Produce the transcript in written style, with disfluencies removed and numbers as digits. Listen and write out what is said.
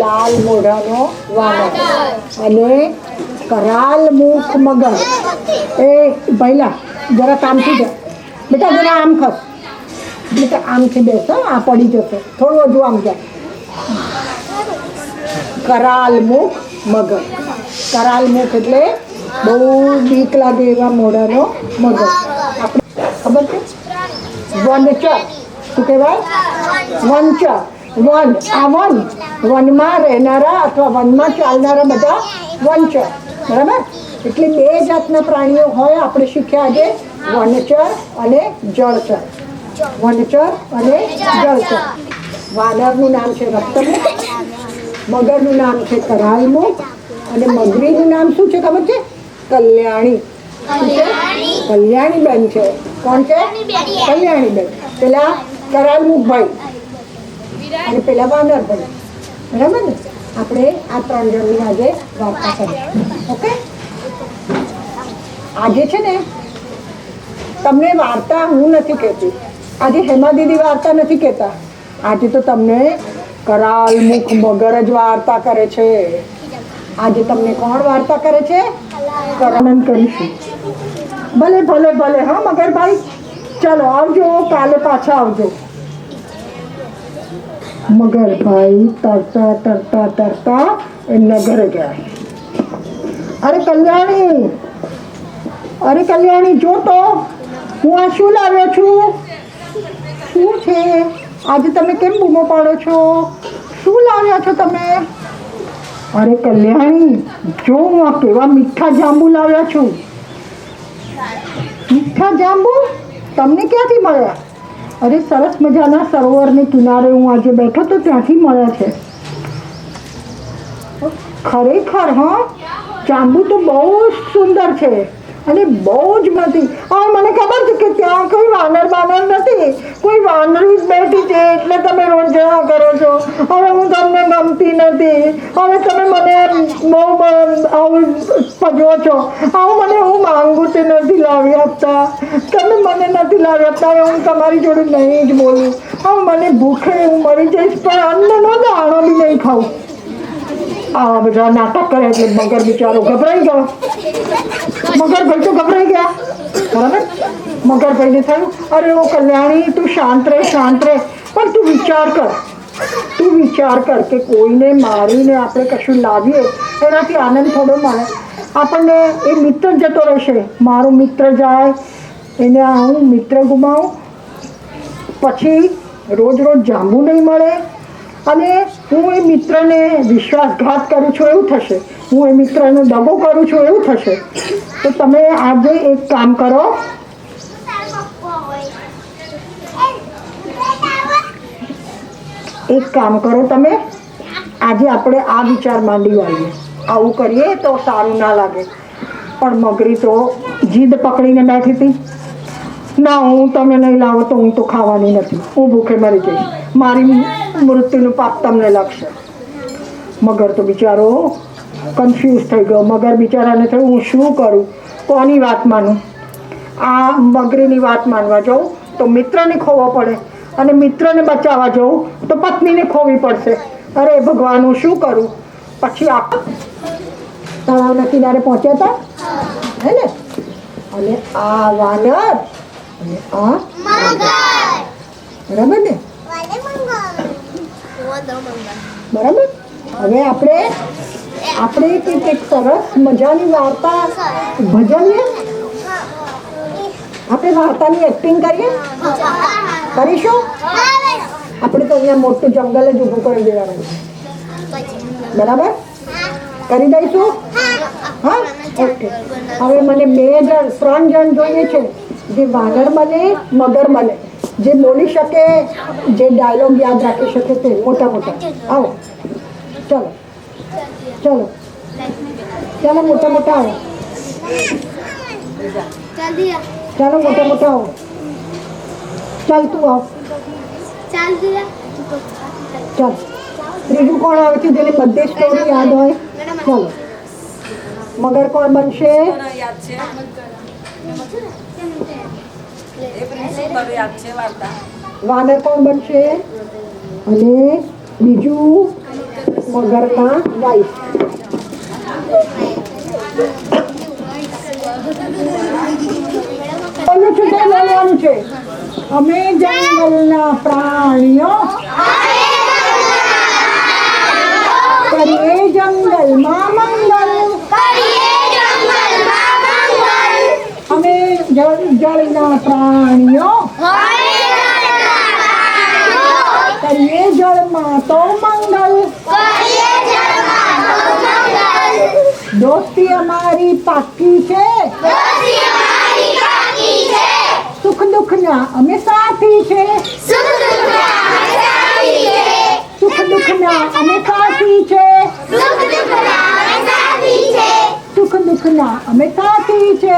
લાલ મોઢાનો વાનર અને કરાલ મુખ મગર. એ પહેલા જરા કામથી જાય બેટા, જરા આમ ખસ બેટા, આમથી બેસો, આ પડી જશે, થોડું હજુ આમ જાય. કરાલ મુખ મગર. કરાલ મુખ એટલે બહુ બીક લાગે એવા મોઢાનો મગર. આપણે ખબર છે? વનચર શું કહેવાય? વનચર. વન, આ વનમાં રહેનારા અથવા વનમાં ચાલનારા બધા વનચર, બરાબર? એટલે બે જાતના પ્રાણીઓ હોય. આપણે શીખ્યા આજે વનચર અને જળચર. વનચર અને જળચર. વાનરનું નામ છે રક્તમુખ, મગરનું નામ છે કરાલમુખ અને મગરીનું નામ શું છે ખબર છે? કલ્યાણી. શું છે? કલ્યાણીબેન છે. કોણ છે? કલ્યાણીબેન. પેલા કરાલમુખ ભાઈ અને પેલા વાનર ભાઈ, બરાબર ને? આપણે આ 3 જણની આજે વાર્તા કરીશું. ઓકે? આજે છે ને તમને વાર્તા હું નથી કહેતી. આજે હેમા દીદી વાર્તા નથી કહેતા. આજે તો તમને કરાલ મુખ મગર જ વાર્તા કરે છે. આજે તમને કોણ વાર્તા કરે છે? આનંદ કરીશું. ભલે ભલે ભલે. હા મગરભાઈ, ચાલો આવજો, કાલે પાછા આવજો. મગરભાઈ તરતા તરતા તરતા એમના ઘરે ગયા. અરે કલ્યાણી, જો તો હું આ શું લાવ્યો છું. શું છે? આજે તમે કેમ બૂમો પાડો છો? શું લાવ્યા છો તમે? અરે કલ્યાણી, જો હું આ કેવા મીઠા જાંબુ લાવ્યા છું. મીઠા જાંબુ તમને ક્યાંથી મળ્યા? અરે સરસ મજાના સરોવરની કિનારે હું આજે બેઠો તો ત્યાંથી મળ્યા છે. ખરેખર? હા, જાંબુ તો બહુ સુંદર છે અને બહુ જ બધી. હા, મને ખબર છે કે ત્યાં કોઈ વાનર નથી, કોઈ વાનરી જ બેઠી છે એટલે તમે રોજ જવા કરો છો. હવે હું તમને ગમતી નથી. હવે તમે મને બહુ આવું પજવો છો. આવું હું માંગુ તે નથી લાવી આપતા. તમે મને નથી લાવી આપતા. હવે હું તમારી જોડે નહીં જ બોલું. હવે મને ભૂખે હું મરી જઈશ પણ અન્નનો દાણો બી નહીં ખાઉં. આવા બધા નાટક કરે એટલે મગર બિચારો ગભરાઈ ગયો. મગરભાઈ તો ગભરાઈ ગયા, બરાબર? મગરભાઈને થયું, અરે ઓ કલ્યાણી, તું શાંત રહે. પણ તું વિચાર કર કે કોઈને મારીને આપણે કશું લાવીએ એનાથી આનંદ થોડો મળે આપણને. એ મિત્ર જતો રહેશે, મારો મિત્ર જાય એને હું મિત્ર ગુમાવું, પછી રોજ જાંબુ નહીં મળે અને હું એ મિત્રને વિશ્વાસઘાત કરું છું એવું થશે. હું એ મિત્રનો દગો કરું છું એવું થશે. તો તમે આજે એક કામ કરો, તમે આજે આપણે આ વિચાર માંડી વાળીએ. આવું કરીએ તો સારું ના લાગે. પણ મગરી તો જીદ પકડીને બેઠી હતી. ના, હું તમે નહીં લાવો તો હું તો ખાવાની નથી. હું ભૂખે મરી જઈશ. મારી મૃત્યુનું પાપ તમને લાગશે. મગર તો બિચારો કન્ફ્યુઝ થઈ ગયો. મગર બિચારાને થયું, હું શું કરું? કોની વાત માનું? આ મગરીની વાત માનવા જાઉં તો મિત્રને ખોવો પડે અને મિત્રને બચાવવા જાઉં તો પત્નીને ખોવી પડશે. અરે ભગવાન, હું શું કરું? પછી તળાવના કિનારે પહોંચ્યા હતા, હે ને? અને આ વાનર અને આ બરાબર ને? બરાબર. હવે આપણે એક સરસ મજાની વાર્તા ભજવીએ. આપણે વાર્તાની એક્ટિંગ કરીશું. આપણે તો અહીંયા મોટું જંગલ જ ઊભું કરી દેવાનું, બરાબર? કરી દઈશું. હા, ઓકે. હવે મને 3 જણ જોઈએ છે જે વાનર બને, મગર બને, જે બોલી શકે, જે ડાયલોગ યાદ રાખી શકે તે મોટા. આવો, ચલો મોટા આવો. ચાલો મોટા આવો. ચાલ તું આવ. ચાલ. ત્રીજું કોણ આવે છે જેને બધી સ્ટોરી યાદ હોય? ચાલો. મગર કોણ બનશે? વાનર કોણ બનશે? અને બીજું મગરના વાઈફ. બોલું છું તે બોલવાનું છે. અમે જંગલના પ્રાણીઓ કરીએ જંગલમાં મંગલ. અમે જળના પ્રાણીઓ કરીએ જળમાં તો મંગલ. દોસ્તી અમારી પાકી છે, સુખ દુઃખના અમે સાથી છે. સુખ દુઃખના અમે સાથી છે. સુખ દુઃખના અમે સાથી છે.